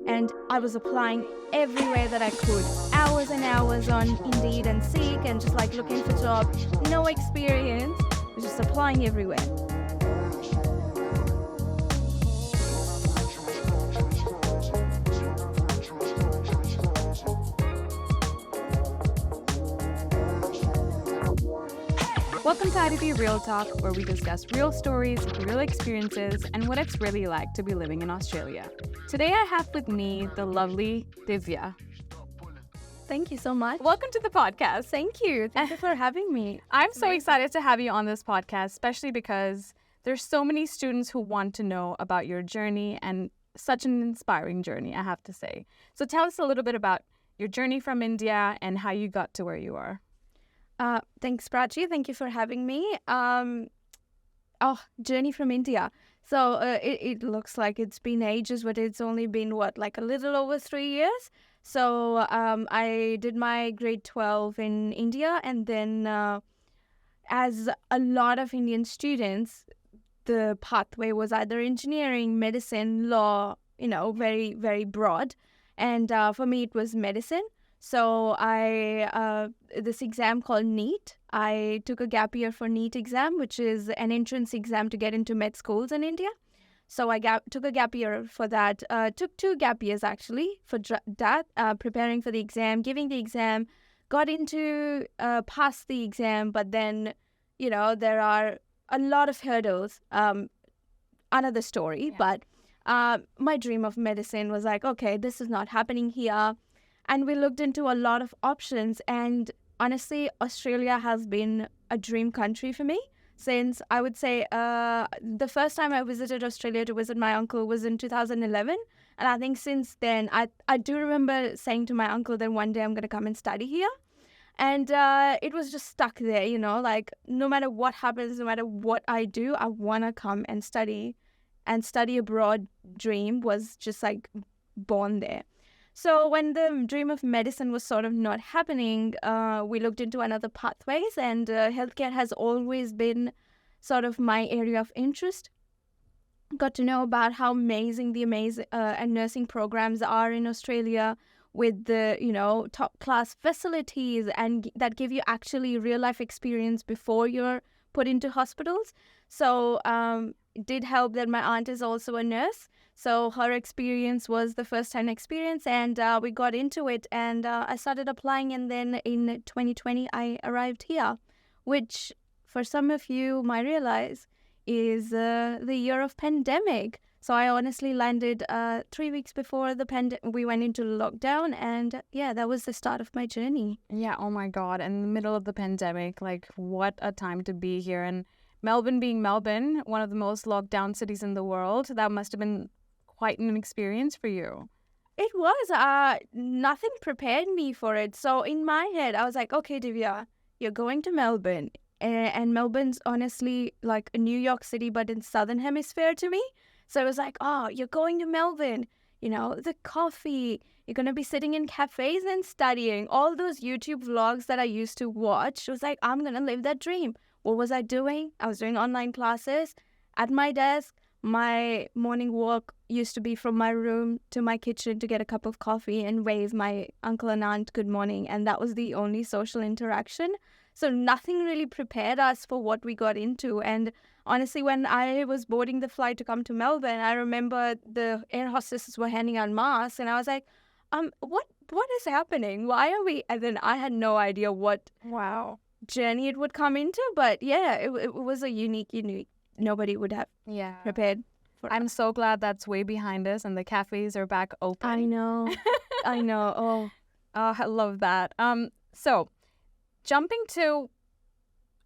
And I was applying everywhere that I could. Hours and hours on Indeed and Seek and just like looking for jobs. No experience. Just applying everywhere. Welcome to IDP Real Talk, where we discuss real stories, real experiences, and what it's really like to be living in Australia. Today I have with me the lovely Divya. Thank you so much. Welcome to the podcast. Thank you. Thank you for having me. I'm so excited to have you on this podcast, especially because there's so many students who want to know about your journey, and such an inspiring journey, I have to say. So tell us a little bit about your journey from India and how you got to where you are. Thanks, Prachi. Thank you for having me. Journey from India. So it looks like it's been ages, but it's only been, a little over 3 years. So I did my grade 12 in India, and then as a lot of Indian students, the pathway was either engineering, medicine, law, very, very broad. And for me, it was medicine. So this exam called NEET, I took a gap year for NEET exam, which is an entrance exam to get into med schools in India. So I took a gap year for that. Took 2 gap years actually for that, preparing for the exam, giving the exam, got into passed the exam, but then, there are a lot of hurdles. Another story, but my dream of medicine was like, okay, this is not happening here. And we looked into a lot of options, and honestly, Australia has been a dream country for me since, I would say, the first time I visited Australia to visit my uncle was in 2011. And I think since then, I do remember saying to my uncle that one day I'm going to come and study here. And it was just stuck there, no matter what happens, no matter what I do, I want to come and study. And study abroad dream was just born there. So when the dream of medicine was sort of not happening, we looked into another pathways, and healthcare has always been sort of my area of interest. Got to know about how amazing and nursing programs are in Australia with the, top class facilities, and that give you actually real life experience before you're put into hospitals. So it did help that my aunt is also a nurse. So her experience was the first-hand experience, and we got into it, and I started applying, and then in 2020, I arrived here, which for some of you might realize is the year of pandemic. So I honestly landed 3 weeks before we went into lockdown, and that was the start of my journey. Yeah, oh my God, in the middle of the pandemic, what a time to be here. And Melbourne being Melbourne, one of the most locked down cities in the world, that must have been quite an experience for you. It was. Nothing prepared me for it. So in my head, I was like, okay, Divya, you're going to Melbourne. And Melbourne's honestly like New York City, but in Southern Hemisphere to me. So it was like, oh, you're going to Melbourne. The coffee. You're going to be sitting in cafes and studying. All those YouTube vlogs that I used to watch. It was like, I'm going to live that dream. What was I doing? I was doing online classes at my desk. My morning walk used to be from my room to my kitchen to get a cup of coffee and wave my uncle and aunt good morning. And that was the only social interaction. So nothing really prepared us for what we got into. And honestly, when I was boarding the flight to come to Melbourne, I remember the air hostesses were handing out masks. And I was like, what is happening? Why are we? And then I had no idea what journey it would come into. But it was a unique. Nobody would have prepared for. I'm so glad that's way behind us and the cafes are back open. I know. Oh, I love that. So jumping to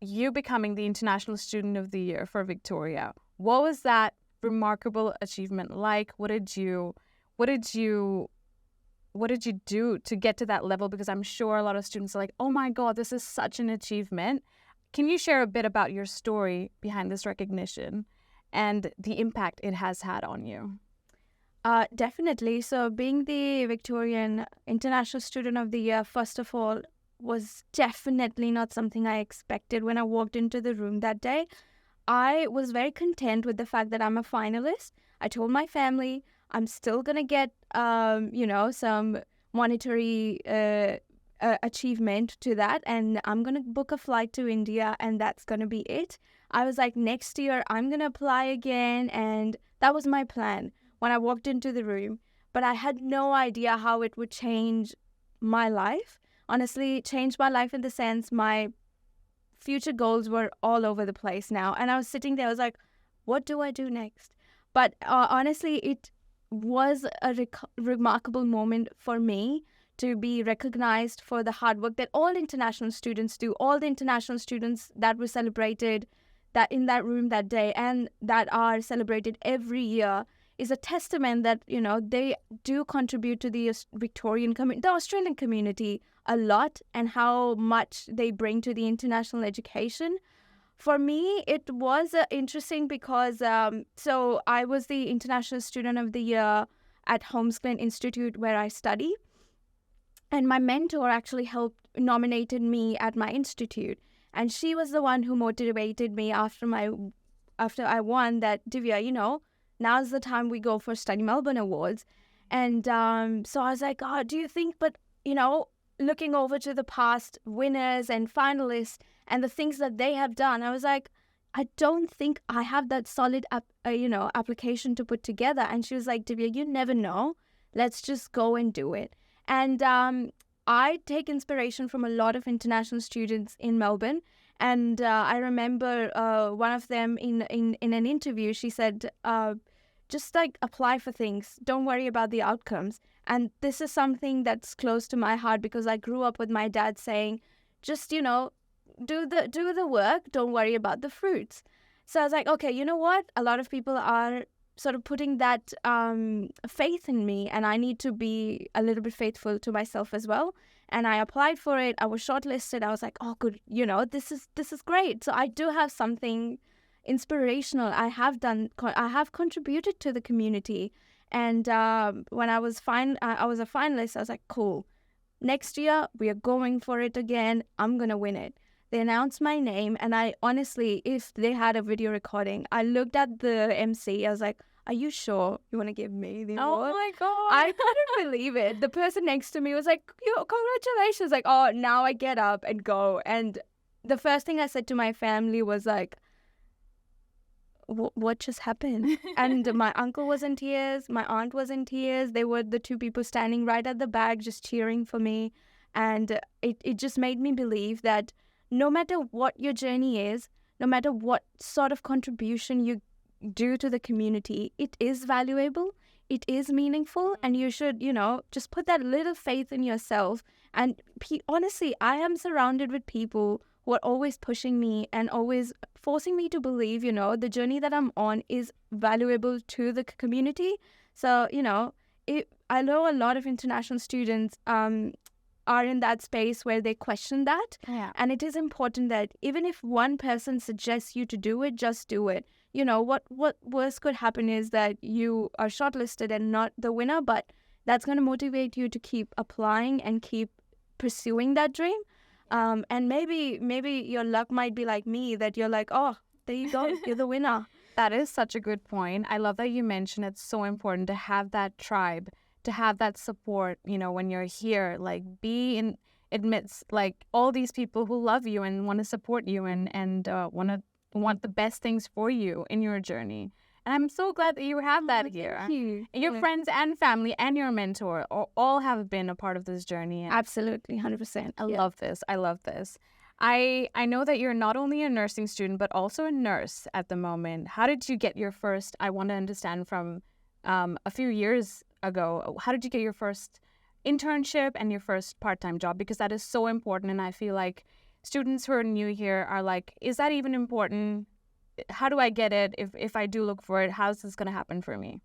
you becoming the International Student of the Year for Victoria, what was that remarkable achievement like? What did you do to get to that level? Because I'm sure a lot of students are like, oh my God, this is such an achievement. Can you share a bit about your story behind this recognition and the impact it has had on you? Definitely. So being the Victorian International Student of the Year, first of all, was definitely not something I expected when I walked into the room that day. I was very content with the fact that I'm a finalist. I told my family I'm still going to get, some monetary achievement to that. And I'm going to book a flight to India and that's going to be it. I was like, next year, I'm going to apply again. And that was my plan when I walked into the room. But I had no idea how it would change my life. Honestly, it changed my life in the sense my future goals were all over the place now. And I was sitting there, I was like, what do I do next? But honestly, it was a remarkable moment for me to be recognized for the hard work that all international students do, all the international students that were celebrated that in that room that day and that are celebrated every year is a testament that, they do contribute to the Victorian community, the Australian community a lot, and how much they bring to the international education. For me, it was interesting because, so I was the International Student of the Year at Homesglen Institute where I study. And my mentor actually nominated me at my institute. And she was the one who motivated me after I won that, Divya, now's the time we go for Study Melbourne Awards. And so I was like, oh, do you think, but, looking over to the past winners and finalists and the things that they have done, I was like, I don't think I have that solid, application to put together. And she was like, Divya, you never know. Let's just go and do it. And I take inspiration from a lot of international students in Melbourne. And I remember one of them in an interview, she said, just like apply for things. Don't worry about the outcomes. And this is something that's close to my heart because I grew up with my dad saying, just, do the work. Don't worry about the fruits. So I was like, okay, you know what? A lot of people are sort of putting that faith in me, and I need to be a little bit faithful to myself as well. And I applied for it. I was shortlisted. I was like, oh, good. This is great. So I do have something inspirational. I have contributed to the community. And when I was a finalist, I was like, cool. Next year, we are going for it again. I'm going to win it. They announced my name, and I honestly, if they had a video recording, I looked at the MC. I was like, are you sure you want to give me the award? Oh my God. I couldn't believe it. The person next to me was like, congratulations. Like, oh, now I get up and go. And the first thing I said to my family was like, what just happened? And my uncle was in tears. My aunt was in tears. They were the two people standing right at the back just cheering for me. And it just made me believe that no matter what your journey is, no matter what sort of contribution you do to the community, it is valuable, it is meaningful, and you should, just put that little faith in yourself. And honestly, I am surrounded with people who are always pushing me and always forcing me to believe, the journey that I'm on is valuable to the community. So, I know a lot of international students are in that space where they question that. Yeah. And it is important that even if one person suggests you to do it, just do it. What worse could happen is that you are shortlisted and not the winner, but that's going to motivate you to keep applying and keep pursuing that dream. And maybe your luck might be like me, that you're like, oh, there you go, you're the winner. That is such a good point. I love that you mentioned it's so important to have that tribe, to have that support, when you're here, like be in amidst like all these people who love you and want to support you and want the best things for you in your journey. And I'm so glad that you have that here. Thank you. And your friends and family and your mentor all have been a part of this journey. Absolutely, 100%. I love this. I love this. I know that you're not only a nursing student, but also a nurse at the moment. How did you get your first, I want to understand from a few years ago, how did you get your first internship and your first part-time job? Because that is so important. And I feel like students who are new here are like, is that even important? How do I get it? If I do look for it, how's this going to happen for me?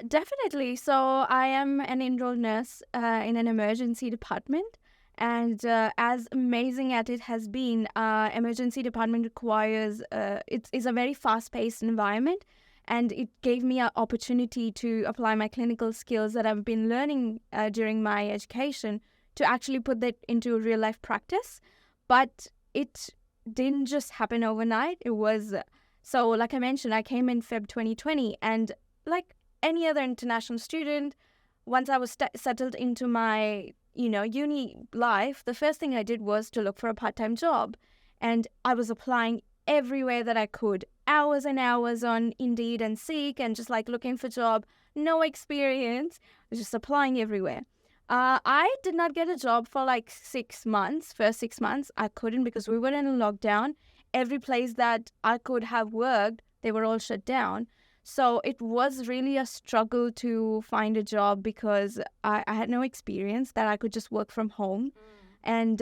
Definitely. So I am an enrolled nurse in an emergency department. And as amazing as it has been, emergency department requires, it is a very fast-paced environment. And it gave me an opportunity to apply my clinical skills that I've been learning during my education to actually put that into real-life practice. But it didn't just happen overnight. It was, so like I mentioned, I came in Feb 2020, and like any other international student, once I was settled into my, uni life, the first thing I did was to look for a part-time job. And I was applying everywhere that I could, hours and hours on Indeed and Seek, and just like looking for job, no experience, just applying everywhere. I did not get a job for like 6 months. First 6 months, I couldn't because we were in a lockdown. Every place that I could have worked, they were all shut down. So it was really a struggle to find a job because I had no experience that I could just work from home. And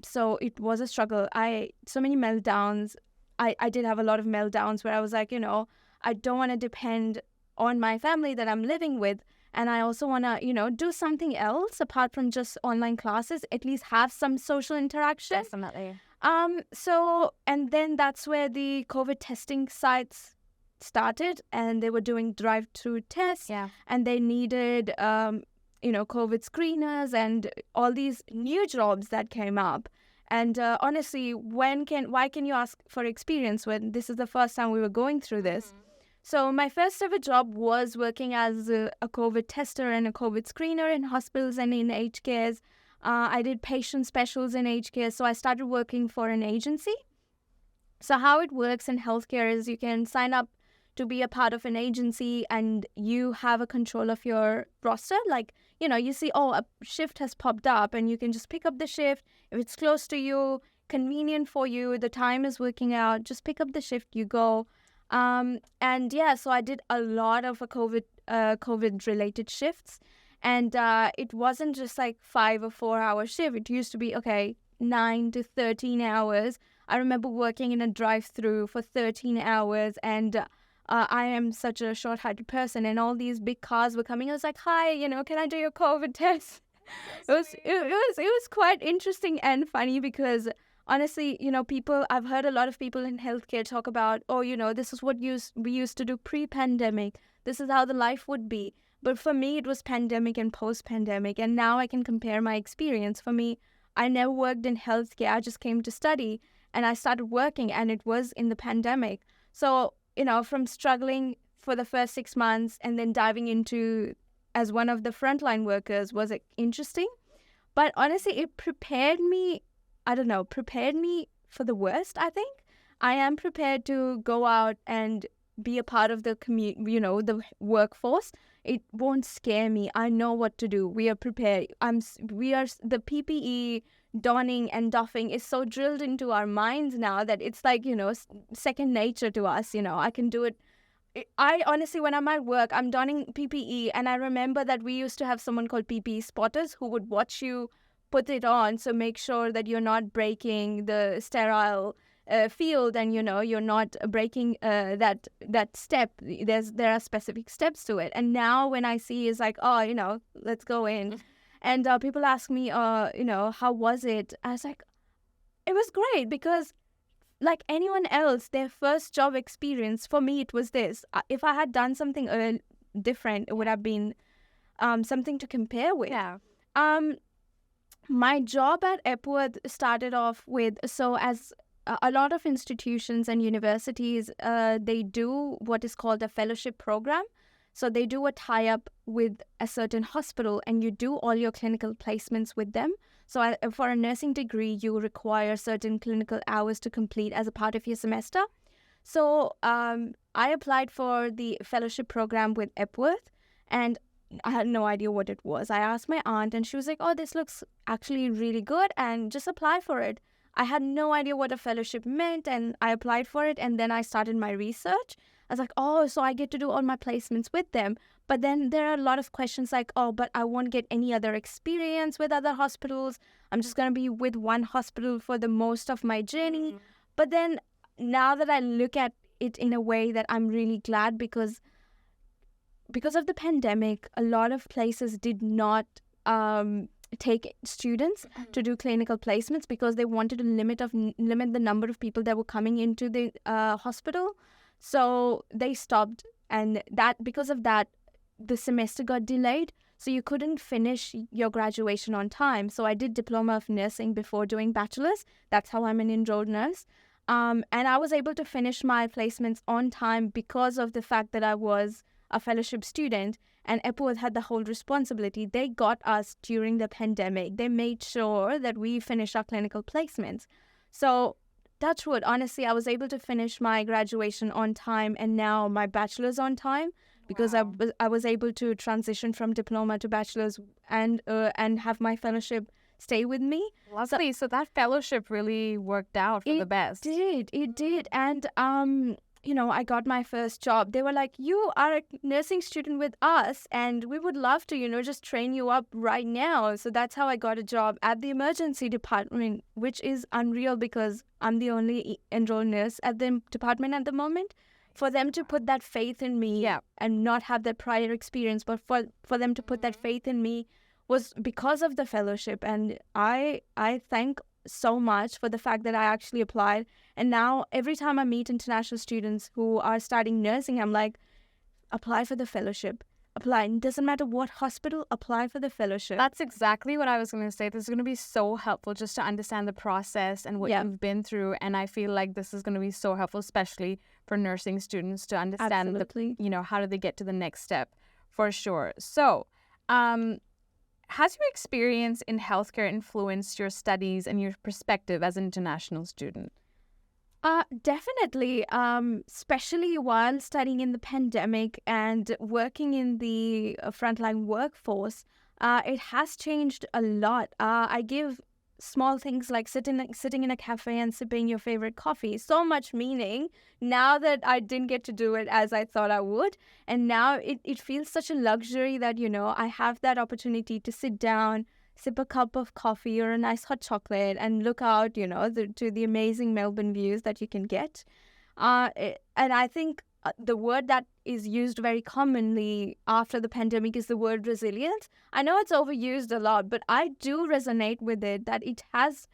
so it was a struggle. So many meltdowns. I did have a lot of meltdowns where I was like, I don't want to depend on my family that I'm living with. And I also want to, do something else apart from just online classes, at least have some social interaction. Definitely. And then that's where the COVID testing sites started, and they were doing drive-through tests. Yeah. And they needed, COVID screeners and all these new jobs that came up. And honestly, why can you ask for experience when this is the first time we were going through this? So my first ever job was working as a COVID tester and a COVID screener in hospitals and in aged cares. I did patient specials in aged care, so I started working for an agency. So how it works in healthcare is you can sign up to be a part of an agency and you have a control of your roster. Like, you see, a shift has popped up and you can just pick up the shift. If it's close to you, convenient for you, the time is working out, just pick up the shift, you go. So I did a lot of COVID related shifts. And it wasn't just like 5 or 4 hour shift. It used to be, 9 to 13 hours. I remember working in a drive-through for 13 hours, and I am such a short-heighted person, and all these big cars were coming. I was like, hi, can I do your COVID test? It was quite interesting and funny because honestly, I've heard a lot of people in healthcare talk about, this is what we used to do pre-pandemic. This is how the life would be. But for me, it was pandemic and post-pandemic. And now I can compare my experience. For me, I never worked in healthcare. I just came to study and I started working, and it was in the pandemic. So, from struggling for the first 6 months and then diving into as one of the frontline workers was interesting. But honestly, it prepared me for the worst, I think. I am prepared to go out and be a part of the the workforce. It won't scare me. I know what to do. We are prepared. The PPE donning and doffing is so drilled into our minds now that it's like, second nature to us. I can do it. I honestly, when I'm at work, I'm donning PPE, and I remember that we used to have someone called PPE spotters who would watch you put it on, so make sure that you're not breaking the sterile field, and you're not breaking that step. There are specific steps to it. And now when I see, it's like, let's go in. And people ask me, how was it? I was like, it was great, because like anyone else, their first job experience, for me, it was this. If I had done something different, it would have been something to compare with. Yeah. My job at Epworth started off with, as a lot of institutions and universities, they do what is called a fellowship program. So they do a tie-up with a certain hospital, and you do all your clinical placements with them. So for a nursing degree, you require certain clinical hours to complete as a part of your semester. So I applied for the fellowship program with Epworth, and I had no idea what it was. I asked my aunt, and she was like, this looks actually really good, and just apply for it. I had no idea what a fellowship meant, and I applied for it, and then I started my research. I was like, so I get to do all my placements with them. But then there are a lot of questions like, but I won't get any other experience with other hospitals. I'm just going to be with one hospital for the most of my journey. But then now that I look at it in a way that I'm really glad, because of the pandemic, a lot of places did not take students to do clinical placements because they wanted to limit the number of people that were coming into the hospital. So they stopped, and because of that, the semester got delayed. So you couldn't finish your graduation on time. So I did diploma of nursing before doing bachelor's. That's how I'm an enrolled nurse. And I was able to finish my placements on time because of the fact that I was a fellowship student, and EPU had the whole responsibility. They got us during the pandemic. They made sure that we finished our clinical placements. So touch wood, honestly, I was able to finish my graduation on time and now my bachelor's on time because Wow. I was able to transition from diploma to bachelor's and have my fellowship stay with me. Lovely. So that fellowship really worked out for the best. It did. And I got my first job. They were like, you are a nursing student with us and we would love to, just train you up right now. So that's how I got a job at the emergency department, which is unreal because I'm the only enrolled nurse at the department at the moment. For them to put that faith in me and not have that prior experience, but for them to put that faith in me was because of the fellowship. And I thank so much for the fact that I actually applied. And now every time I meet international students who are studying nursing, I'm like, apply for the fellowship. Apply. It doesn't matter what hospital, apply for the fellowship. That's exactly what I was going to say. This is going to be so helpful just to understand the process and what you've been through. And I feel like this is going to be so helpful, especially for nursing students to understand how do they get to the next step for sure. So, has your experience in healthcare influenced your studies and your perspective as an international student? Definitely, especially while studying in the pandemic and working in the frontline workforce, it has changed a lot. I give small things like sitting in a cafe and sipping your favorite coffee so much meaning now that I didn't get to do it as I thought I would. And now it feels such a luxury that, I have that opportunity to sit down, sip a cup of coffee or a nice hot chocolate and look out, to the amazing Melbourne views that you can get. And I think the word that is used very commonly after the pandemic is the word resilience. I know it's overused a lot, but I do resonate with it, that it has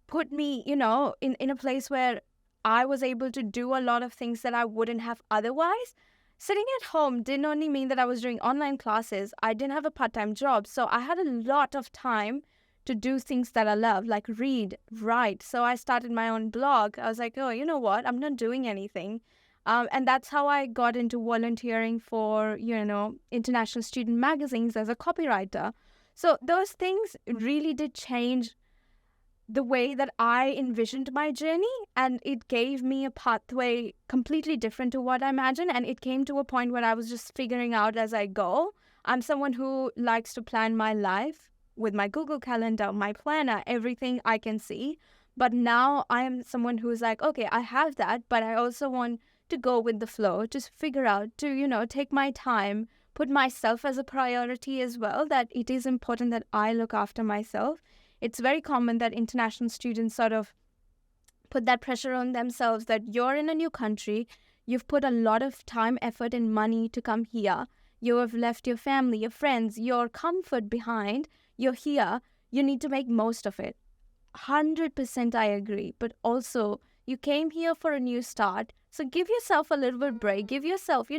put me, in a place where I was able to do a lot of things that I wouldn't have otherwise. Sitting at home didn't only mean that I was doing online classes. I didn't have a part-time job, so I had a lot of time to do things that I love, like read, write. So I started my own blog. I was like, oh, you know what? I'm not doing anything. And that's how I got into volunteering for, international student magazines as a copywriter. So those things really did change the way that I envisioned my journey, and it gave me a pathway completely different to what I imagined. And it came to a point where I was just figuring out as I go. I'm someone who likes to plan my life with my Google Calendar, my planner, everything I can see. But now I am someone who's like, okay, I have that, but I also want to go with the flow, just figure out to, take my time, put myself as a priority as well, that it is important that I look after myself. It's very common that international students sort of put that pressure on themselves that you're in a new country, you've put a lot of time, effort, and money to come here. You have left your family, your friends, your comfort behind. You're here. You need to make most of it. 100% I agree. But also, you came here for a new start. So give yourself a little bit break. Give yourself,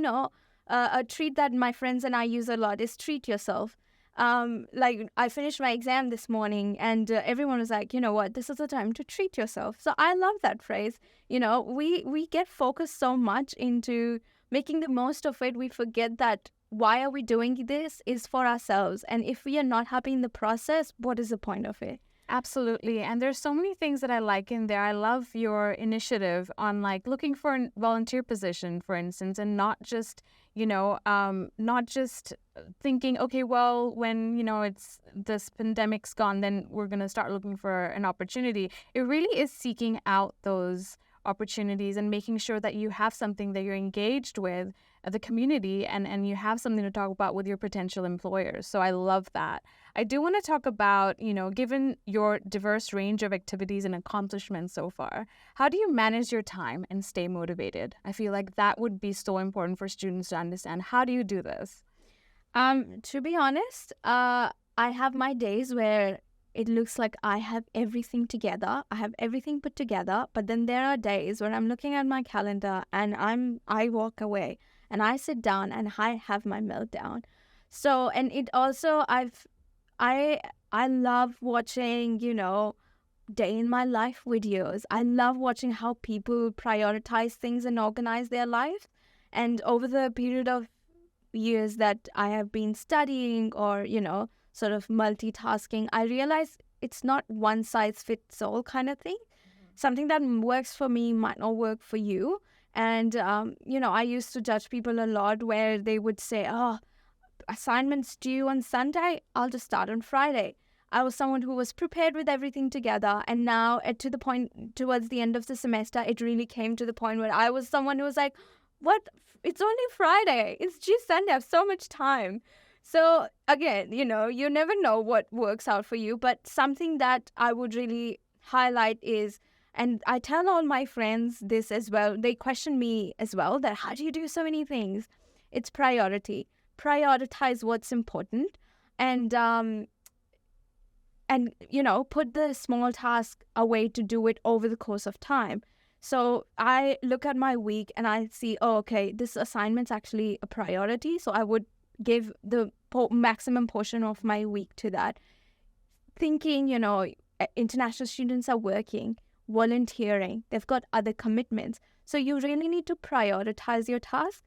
a treat that my friends and I use a lot is treat yourself. Like I finished my exam this morning and everyone was like, you know what, this is the time to treat yourself. So I love that phrase. We get focused so much into making the most of it. We forget that why are we doing this is for ourselves. And if we are not happy in the process, what is the point of it? Absolutely. And there's so many things that I like in there. I love your initiative on like looking for a volunteer position, for instance, and not just thinking, okay, well, when, it's this pandemic's gone, then we're going to start looking for an opportunity. It really is seeking out those opportunities and making sure that you have something that you're engaged with the community and you have something to talk about with your potential employers. So I love that. I do want to talk about, given your diverse range of activities and accomplishments so far, how do you manage your time and stay motivated? I feel like that would be so important for students to understand. How do you do this? To be honest, I have my days where it looks like I have everything together. I have everything put together. But then there are days where I'm looking at my calendar and I walk away and I sit down and I have my meltdown. So, and it also, I love watching, day in my life videos. I love watching how people prioritize things and organize their life. And over the period of years that I have been studying or, sort of multitasking, I realized it's not one size fits all kind of thing. Something that works for me might not work for you. And, I used to judge people a lot where they would say, oh, assignments due on Sunday, I'll just start on Friday. I was someone who was prepared with everything together. And now towards the end of the semester, it really came to the point where I was someone who was like, what? It's only Friday. It's just Sunday. I have so much time. So again, you never know what works out for you. But something that I would really highlight is, and I tell all my friends this as well, they question me as well, that how do you do so many things? It's priority. Prioritize what's important, and put the small task away to do it over the course of time. So I look at my week and I see, oh, okay, this assignment's actually a priority. So I would give the maximum portion of my week to that. Thinking, international students are working, volunteering, they've got other commitments. So you really need to prioritize your task.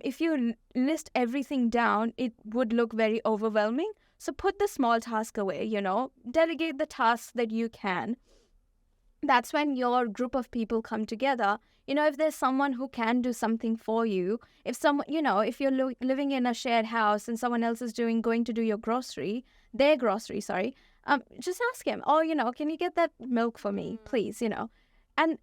If you list everything down, it would look very overwhelming. So put the small task away, delegate the tasks that you can. That's when your group of people come together. If there's someone who can do something for you, if you're living in a shared house and someone else is going to do their grocery, just ask him, oh, can you get that milk for me, please, And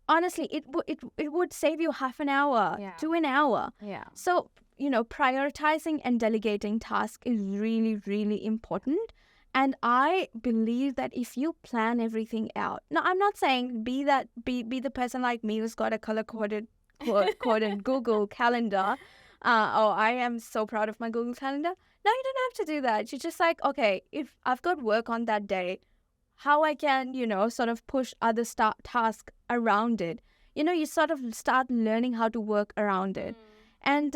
honestly, it would save you half an hour to an hour. Yeah. So, prioritizing and delegating tasks is really, really important. And I believe that if you plan everything out, now I'm not saying be the person like me who's got a color-coded Google Calendar. I am so proud of my Google Calendar. No, you don't have to do that. You're just like, okay, if I've got work on that day, how I can, sort of push other tasks around it. You sort of start learning how to work around it. And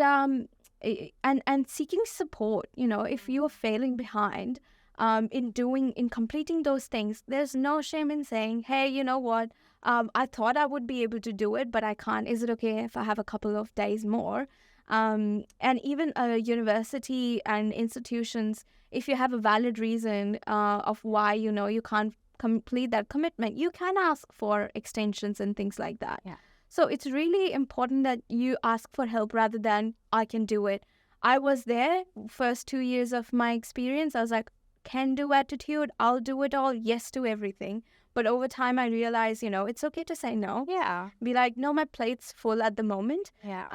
seeking support, if you are failing behind in completing those things, there's no shame in saying, hey, you know what, I thought I would be able to do it, but I can't. Is it okay if I have a couple of days more? And even university and institutions, if you have a valid reason of why, you can't complete that commitment, you can ask for extensions and things like that. Yeah. So it's really important that you ask for help rather than I can do it. I was there first 2 years of my experience. I was like, can do attitude. I'll do it all. Yes to everything. But over time, I realized, it's okay to say no. Yeah. Be like, no, my plate's full at the moment. Yeah.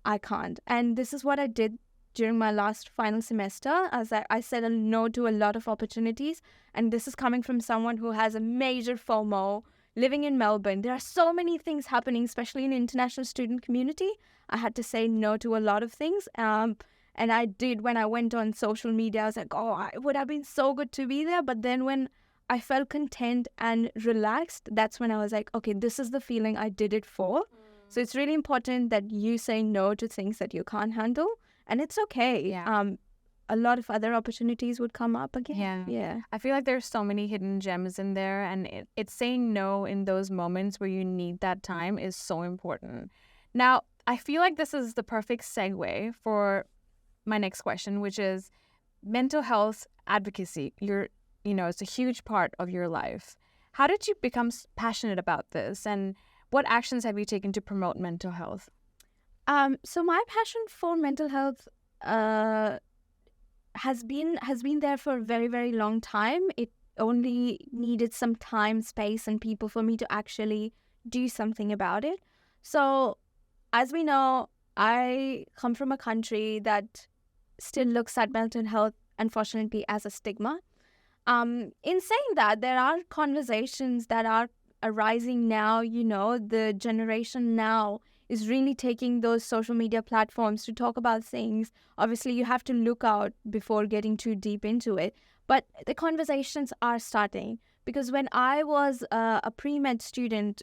I can't. And this is what I did during my last final semester, as I said a no to a lot of opportunities. And this is coming from someone who has a major FOMO, living in Melbourne. There are so many things happening, especially in the international student community. I had to say no to a lot of things. And I did when I went on social media. I was like, oh, it would have been so good to be there. But then when I felt content and relaxed, that's when I was like, okay, this is the feeling I did it for. So it's really important that you say no to things that you can't handle. And it's okay. Yeah. A lot of other opportunities would come up again. Yeah. I feel like there's so many hidden gems in there. And it's saying no in those moments where you need that time is so important. Now, I feel like this is the perfect segue for my next question, which is mental health advocacy. It's a huge part of your life. How did you become passionate about this? And what actions have you taken to promote mental health? So my passion for mental health has been there for a very, very long time. It only needed some time, space, and people for me to actually do something about it. So as we know, I come from a country that still looks at mental health, unfortunately, as a stigma. In saying that, there are conversations that are arising now. The generation now is really taking those social media platforms to talk about things. Obviously, you have to look out before getting too deep into it. But the conversations are starting. Because when I was a pre-med student,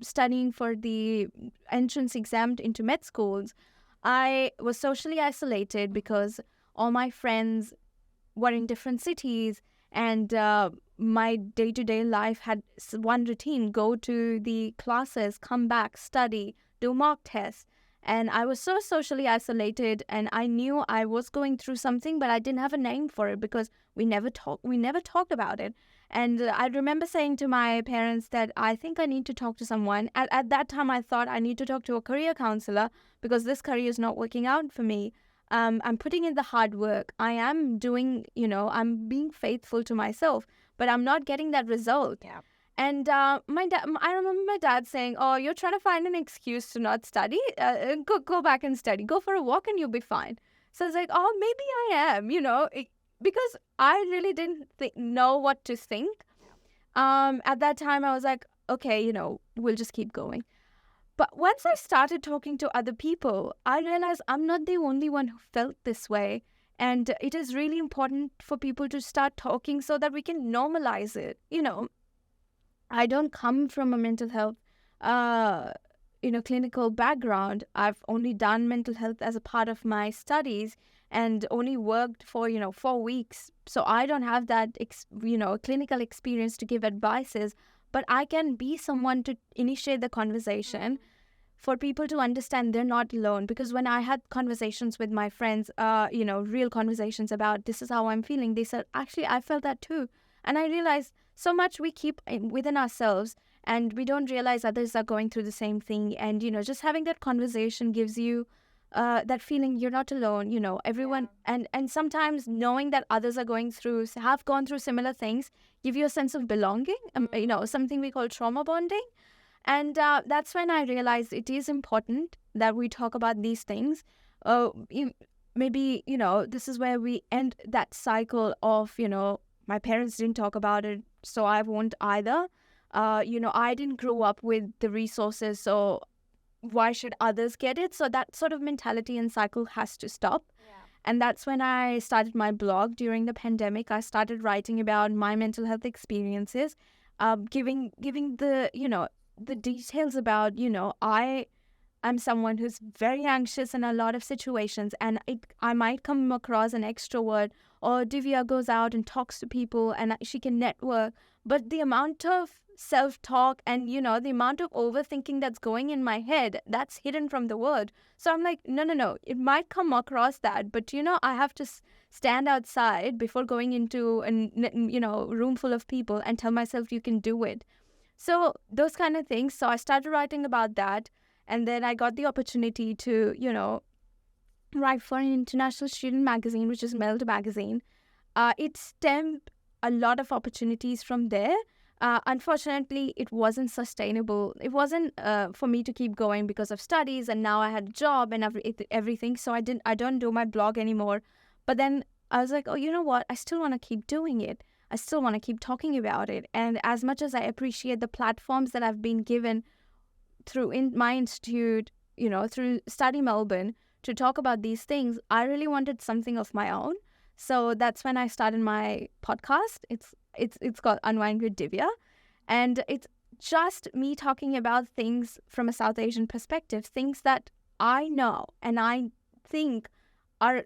studying for the entrance exam into med schools, I was socially isolated because all my friends were in different cities, and my day-to-day life had one routine: go to the classes, come back, study, do mock tests. And I was so socially isolated, and I knew I was going through something, but I didn't have a name for it because we never talked about it. And I remember saying to my parents that I think I need to talk to someone. At that time, I thought I need to talk to a career counselor because this career is not working out for me. I'm putting in the hard work. I am doing, I'm being faithful to myself, but I'm not getting that result. Yeah. And I remember my dad saying, "Oh, you're trying to find an excuse to not study. Go back and study. Go for a walk, and you'll be fine." So I was like, "Oh, maybe I am." Because I really didn't know what to think. At that time, I was like, "Okay, we'll just keep going." But once I started talking to other people, I realized I'm not the only one who felt this way. And it is really important for people to start talking so that we can normalize it. I don't come from a mental health, clinical background. I've only done mental health as a part of my studies and only worked for, 4 weeks. So I don't have that, clinical experience to give advices, but I can be someone to initiate the conversation for people to understand they're not alone. Because when I had conversations with my friends, real conversations about this is how I'm feeling, they said, actually, I felt that too. And I realized so much we keep within ourselves and we don't realize others are going through the same thing. And, just having that conversation gives you that feeling you're not alone, everyone. Yeah. And sometimes knowing that others are have gone through similar things, give you a sense of belonging, something we call trauma bonding. And that's when I realized it is important that we talk about these things. Maybe, this is where we end that cycle of, my parents didn't talk about it, so I won't either. I didn't grow up with the resources, so why should others get it? So that sort of mentality and cycle has to stop. Yeah. And that's when I started my blog during the pandemic. I started writing about my mental health experiences, giving the details about, I'm someone who's very anxious in a lot of situations, and I might come across an extrovert, or Divya goes out and talks to people and she can network. But the amount of self-talk and, the amount of overthinking that's going in my head, that's hidden from the world. So I'm like, no, it might come across that, but, I have to stand outside before going into a room full of people and tell myself you can do it. So those kind of things. So I started writing about that. And then I got the opportunity to, write for an international student magazine, which is Meld magazine. It stemmed a lot of opportunities from there. Unfortunately, it wasn't sustainable. It wasn't for me to keep going because of studies. And now I had a job and everything. So I don't do my blog anymore. But then I was like, oh, you know what? I still want to keep doing it. I still want to keep talking about it. And as much as I appreciate the platforms that I've been given through my institute, through Study Melbourne to talk about these things, I really wanted something of my own. So that's when I started my podcast. It's called Unwind with Divya. And it's just me talking about things from a South Asian perspective, things that I know and I think are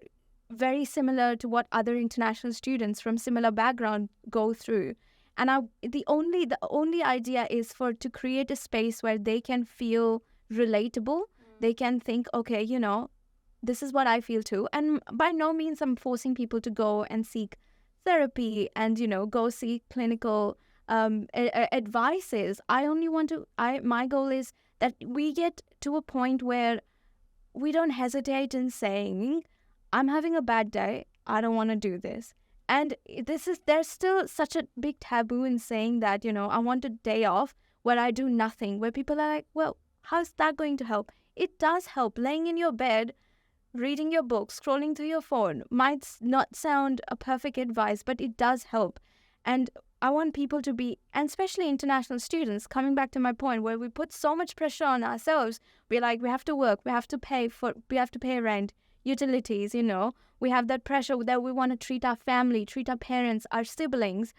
very similar to what other international students from similar background go through. And the only idea is to create a space where they can feel relatable. They can think, okay, this is what I feel too. And by no means I'm forcing people to go and seek therapy and, go seek clinical advices. My goal is that we get to a point where we don't hesitate in saying, I'm having a bad day. I don't want to do this. And there's still such a big taboo in saying that, I want a day off where I do nothing, where people are like, well, how's that going to help? It does help. Laying in your bed, reading your book, scrolling through your phone might not sound a perfect advice, but it does help. And I want people to be, and especially international students, coming back to my point where we put so much pressure on ourselves. We're like, we have to work, we have to pay rent, utilities, we have that pressure that we want to treat our family, treat our parents, our siblings,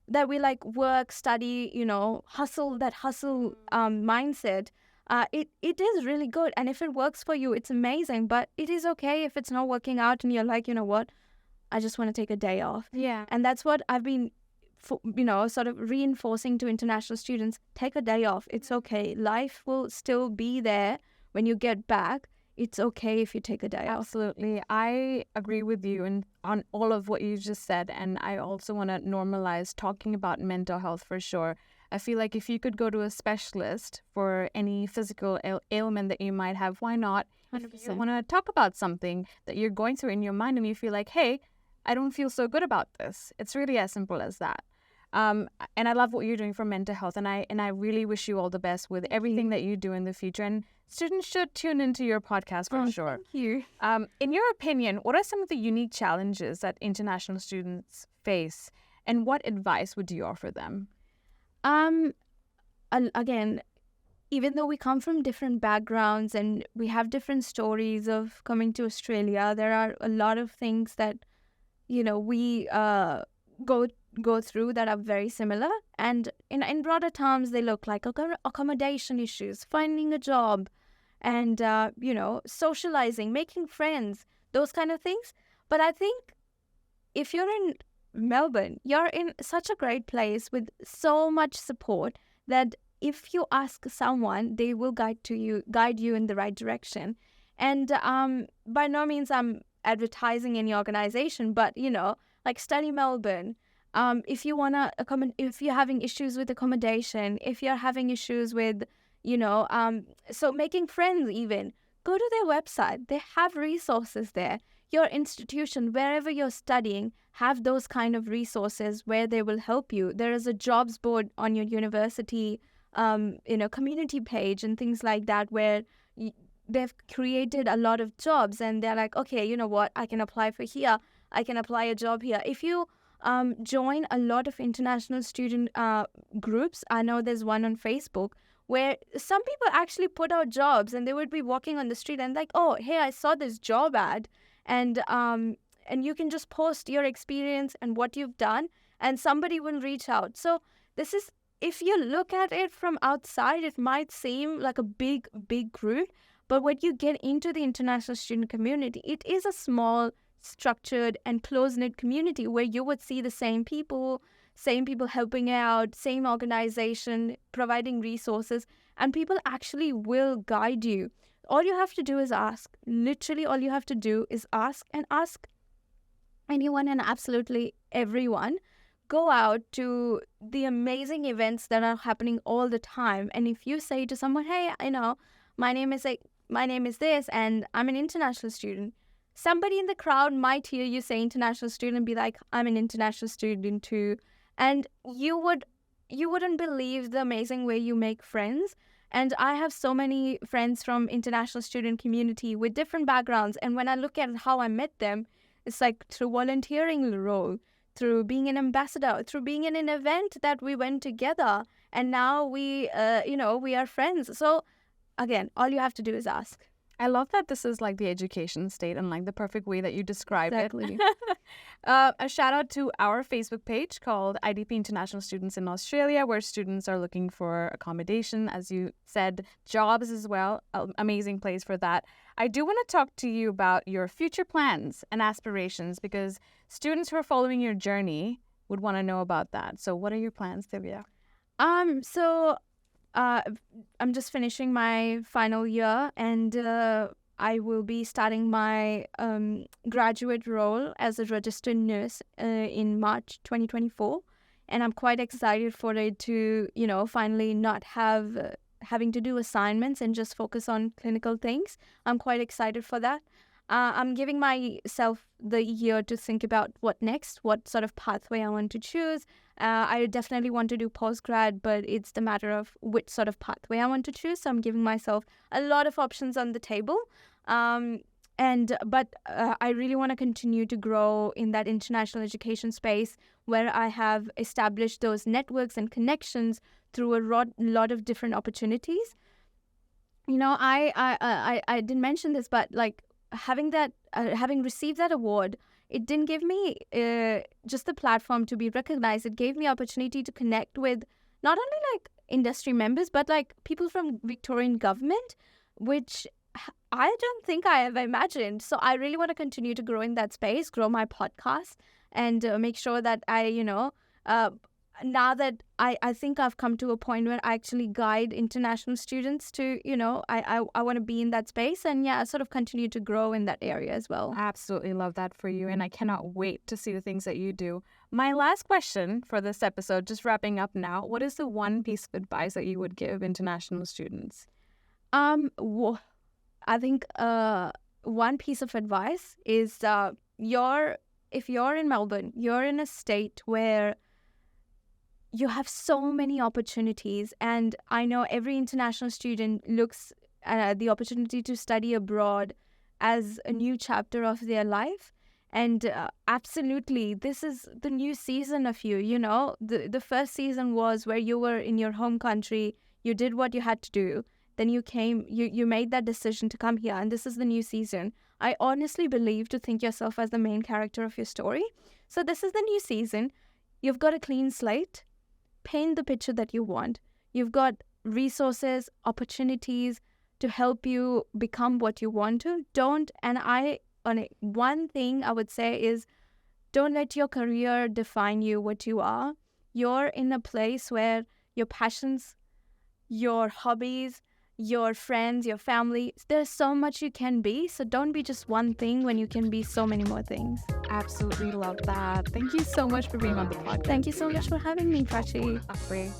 that we like work, study, hustle mindset. It is really good. And if it works for you, it's amazing. But it is okay if it's not working out and you're like, you know what, I just want to take a day off. Yeah. And that's what I've been, sort of reinforcing to international students. Take a day off. It's okay. Life will still be there when you get back. it's okay if you take a day off. Absolutely. I agree with you and on all of what you just said. And I also want to normalize talking about mental health for sure. I feel like if you could go to a specialist for any physical ailment that you might have, why not? If you 100%. want to talk about something that you're going through in your mind and you feel like, hey, I don't feel so good about this. It's really as simple as that. And I love what you're doing for mental health, and I really wish you all the best with everything that you do in the future. And students should tune into your podcast for sure. Thank you. In your opinion, what are some of the unique challenges that international students face, and what advice would you offer them? Again, even though we come from different backgrounds and we have different stories of coming to Australia, there are a lot of things that, we go through that are very similar. And in broader terms, they look like accommodation issues, finding a job, and, socializing, making friends, those kind of things. But I think if you're in Melbourne, you're in such a great place with so much support that if you ask someone, they will guide you in the right direction. And by no means I'm advertising any organization, but like Study Melbourne. If you wanna if you're having issues with accommodation, if you're having issues with, so making friends, even go to their website. They have resources there. Your institution, wherever you're studying, have those kind of resources where they will help you. There is a jobs board on your university, community page and things like that where they've created a lot of jobs, and they're like, okay, you know what, I can apply for here. I can apply a job here. If you join a lot of international student groups, I know there's one on Facebook where some people actually put out jobs, and they would be walking on the street and like, oh, hey, I saw this job ad, and you can just post your experience and what you've done, and somebody will reach out. So this is, if you look at it from outside, it might seem like a big group, but when you get into the international student community, it is a small, structured and close-knit community where you would see the same people helping out, same organization, providing resources, and people actually will guide you. All you have to do is ask. Literally, all you have to do is ask, and ask anyone and absolutely everyone. Go out to the amazing events that are happening all the time. And if you say to someone, hey, my name is this, and I'm an international student, somebody in the crowd might hear you say international student and be like, I'm an international student too. And you wouldn't believe the amazing way you make friends. And I have so many friends from international student community with different backgrounds. And when I look at how I met them, it's like through volunteering role, through being an ambassador, through being in an event that we went together. And now we are friends. So again, all you have to do is ask. I love that this is like the education state and like the perfect way that you described Exactly. it. A shout out to our Facebook page called IDP International Students in Australia, where students are looking for accommodation, as you said, jobs as well. Amazing place for that. I do want to talk to you about your future plans and aspirations, because students who are following your journey would want to know about that. So what are your plans, Divya? I'm just finishing my final year, and I will be starting my graduate role as a registered nurse in March 2024. And I'm quite excited for it to, finally not having to do assignments and just focus on clinical things. I'm quite excited for that. I'm giving myself the year to think about what next, what sort of pathway I want to choose. I definitely want to do postgrad, but it's the matter of which sort of pathway I want to choose. So I'm giving myself a lot of options on the table. But I really want to continue to grow in that international education space where I have established those networks and connections through a lot of different opportunities. I didn't mention this, but like, having received that award, it didn't give me just the platform to be recognized. It gave me opportunity to connect with not only like industry members, but like people from Victorian government, which I don't think I have imagined. So I really want to continue to grow in that space, grow my podcast, and make sure that I now that I think I've come to a point where I actually guide international students to, I want to be in that space, and yeah, sort of continue to grow in that area as well. I absolutely love that for you, and I cannot wait to see the things that you do. My last question for this episode, just wrapping up now, what is the one piece of advice that you would give international students? I think one piece of advice is if you're in Melbourne, you're in a state where you have so many opportunities, and I know every international student looks at the opportunity to study abroad as a new chapter of their life. And absolutely, this is the new season of you. The first season was where you were in your home country, you did what you had to do, then you came, you made that decision to come here, and this is the new season. I honestly believe to think yourself as the main character of your story. So this is the new season. You've got a clean slate. Paint the picture that you want. You've got resources, opportunities to help you become what you want to. One thing I would say is, don't let your career define you what you are. You're in a place where your passions, your hobbies, your friends, your family, there's so much you can be. So don't be just one thing when you can be so many more things. Absolutely love that. Thank you so much for being on the podcast. Thank you so much for having me, Prachi. Afre.